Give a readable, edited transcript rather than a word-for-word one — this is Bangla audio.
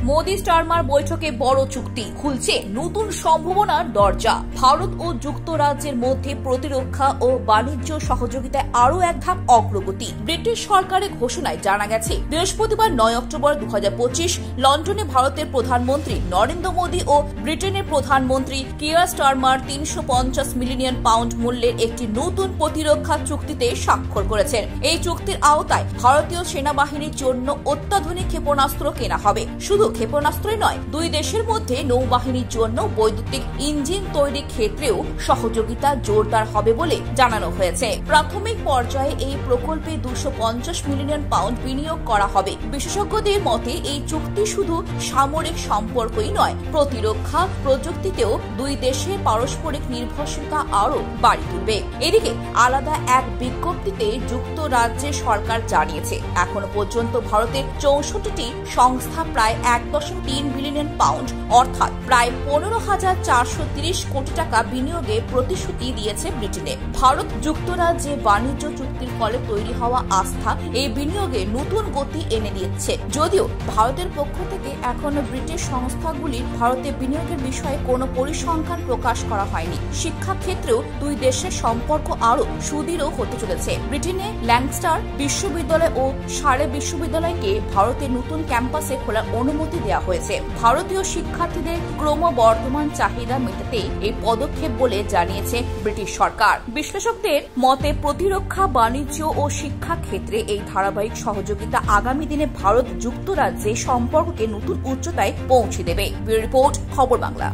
মোদি স্টারমার বৈঠকে বড় চুক্তি খুলছে নতুন সম্ভাবনার দরজা। ভারত ও যুক্তরাজ্যের মধ্যে প্রতিরক্ষা ও বাণিজ্য সহযোগিতায় আরও এক ধাপ অগ্রগতি। ব্রিটিশ সরকারের ঘোষণায় জানা গেছে, বৃহস্পতিবার 9 অক্টোবর 2025 লন্ডনে ভারতের প্রধানমন্ত্রী নরেন্দ্র মোদী ও ব্রিটেনের প্রধানমন্ত্রী কিয়ার স্টারমার 350 মিলিয়ন পাউন্ড মূল্যের একটি নতুন প্রতিরক্ষা চুক্তিতে স্বাক্ষর করেছেন। এই চুক্তির আওতায় ভারতীয় সেনাবাহিনীর জন্য অত্যাধুনিক ক্ষেপণাস্ত্র কেনা হবে। শুধু ক্ষেপণাস্ত্রই নয়, দুই দেশের মধ্যে নৌবাহিনীর জন্য বৈদ্যুতিক ইঞ্জিন তৈরির ক্ষেত্রেও সহযোগিতা জোরদার হবে বলে জানানো হয়েছে। প্রাথমিক পর্যায়ে এই প্রকল্পে 250 মিলিয়ন পাউন্ড বিনিয়োগ করা হবে। বিশেষজ্ঞদের মতে এই চুক্তি শুধু সামরিক সম্পর্কই নয়, প্রতিরক্ষা প্রযুক্তিতেও দুই দেশের পারস্পরিক নির্ভরশীলতা আরও বাড়িয়ে তুলবে। এদিকে আলাদা এক বিজ্ঞপ্তিতে যুক্তরাজ্যের সরকার জানিয়েছে, এখনো পর্যন্ত ভারতের 64টি সংস্থা প্রায় 1.3 বিলিয়ন পাউন্ড অর্থাৎ প্রায় 15,430 কোটি টাকা বিনিয়োগে প্রতিশ্রুতি দিয়েছে ব্রিটেনে। ভারত যুক্তরাজ্যে বাণিজ্য চুক্তির ফলে তৈরি হওয়া আস্থা এই বিনিয়োগে নতুন গতি এনে দিচ্ছে। যদিও ভারতের পক্ষ থেকে এখনো ব্রিটিশ সংস্থাগুলির ভারতে বিনিয়োগের বিষয়ে কোনো পরিসংখ্যান প্রকাশ করা হয়নি। শিক্ষা ক্ষেত্রেও দুই দেশের সম্পর্ক আরও সুদৃঢ় হতে চলেছে। ব্রিটেনে ল্যাঙ্কাস্টার বিশ্ববিদ্যালয় ও সারে বিশ্ববিদ্যালয়কে ভারতের নতুন ক্যাম্পাসে খোলার অনুমতি দেওয়া হয়েছে। ভারতীয় শিক্ষার্থীদের ক্রমবর্ধমান চাহিদা মেটাতে এই পদক্ষেপ বলে জানিয়েছে ব্রিটিশ সরকার। বিশ্লেষকদের মতে প্রতিরক্ষা, বাণিজ্য ও শিক্ষা ক্ষেত্রে এই ধারাবাহিক সহযোগিতা আগামী দিনে ভারত যুক্তরাজ্যে সম্পর্ককে নতুন উচ্চতায় পৌঁছে দেবে। ব্যুরো রিপোর্ট, খবর বাংলা।